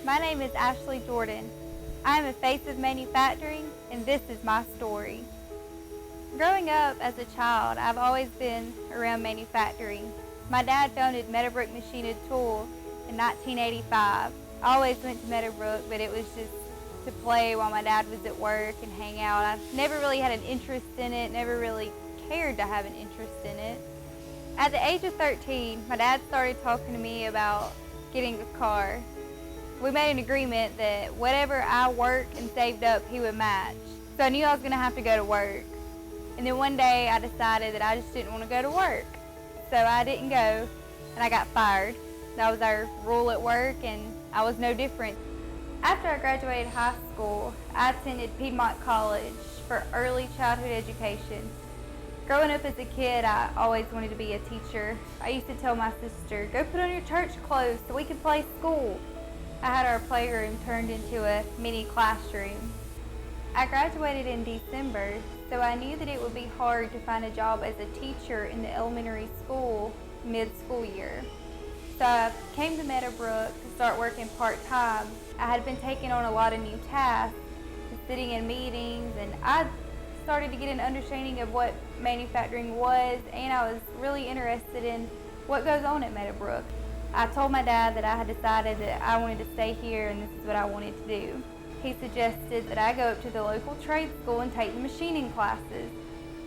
My name is Ashley Jordan. I am a face of manufacturing, and this is my story. Growing up as a child, I've always been around manufacturing. My dad founded Meadowbrook Machine and Tool in 1985. I always went to Meadowbrook, but it was just to play while my dad was at work and hang out. I never really had an interest in it, never really cared to have an interest in it. At the age of 13, my dad started talking to me about getting a car. We made an agreement that whatever I worked and saved up, he would match. So I knew I was going to have to go to work. And then one day I decided that I just didn't want to go to work. So I didn't go, and I got fired. That was our rule at work, and I was no different. After I graduated high school, I attended Piedmont College for early childhood education. Growing up as a kid, I always wanted to be a teacher. I used to tell my sister, go put on your church clothes so we can play school. I had our playroom turned into a mini classroom. I graduated in December, so I knew that it would be hard to find a job as a teacher in the elementary school mid-school year. So I came to Meadowbrook to start working part-time. I had been taking on a lot of new tasks, sitting in meetings, and I started to get an understanding of what manufacturing was, and I was really interested in what goes on at Meadowbrook. I told my dad that I had decided that I wanted to stay here and this is what I wanted to do. He suggested that I go up to the local trade school and take the machining classes.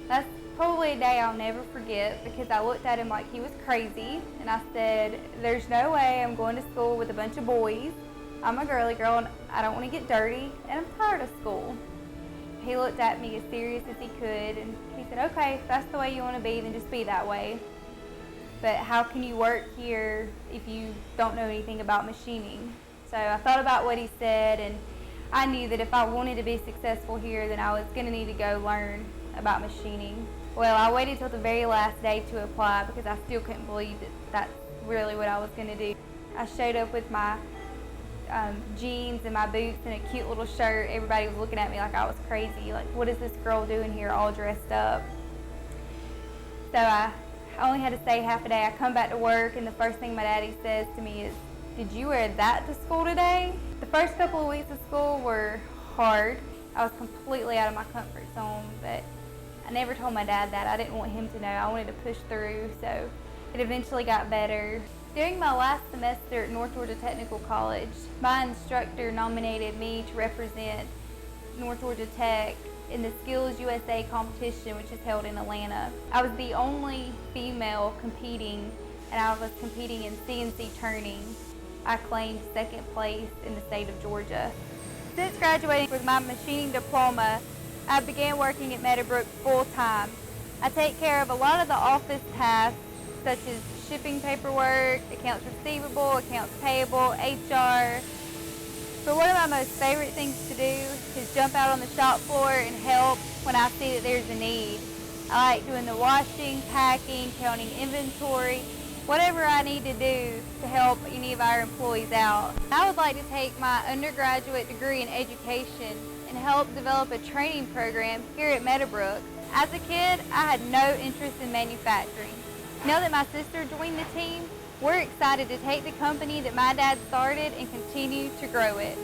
That's probably a day I'll never forget because I looked at him like he was crazy, and I said, there's no way I'm going to school with a bunch of boys. I'm a girly girl and I don't want to get dirty, and I'm tired of school. He looked at me as serious as he could, and he said, okay, if that's the way you want to be, then just be that way. But how can you work here if you don't know anything about machining? So I thought about what he said, and I knew that if I wanted to be successful here, then I was going to need to go learn about machining. Well, I waited till the very last day to apply because I still couldn't believe that that's really what I was going to do. I showed up with my jeans and my boots and a cute little shirt. Everybody was looking at me like I was crazy. Like, what is this girl doing here all dressed up? So I only had to stay half a day. I come back to work, and the first thing my daddy says to me is, did you wear that to school today? The first couple of weeks of school were hard. I was completely out of my comfort zone, but I never told my dad that. I didn't want him to know. I wanted to push through, so it eventually got better. During my last semester at North Georgia Technical College, my instructor nominated me to represent North Georgia Tech in the Skills USA competition, which is held in Atlanta. I was the only female competing, and I was competing in CNC turning. I claimed second place in the state of Georgia. Since graduating with my machining diploma, I began working at Meadowbrook full-time. I take care of a lot of the office tasks, such as shipping paperwork, accounts receivable, accounts payable, HR. But one of my most favorite things to do is jump out on the shop floor and help when I see that there's a need. I like doing the washing, packing, counting inventory, whatever I need to do to help any of our employees out. I would like to take my undergraduate degree in education and help develop a training program here at Meadowbrook. As a kid, I had no interest in manufacturing. Now that my sister joined the team, we're excited to take the company that my dad started and continue to grow it.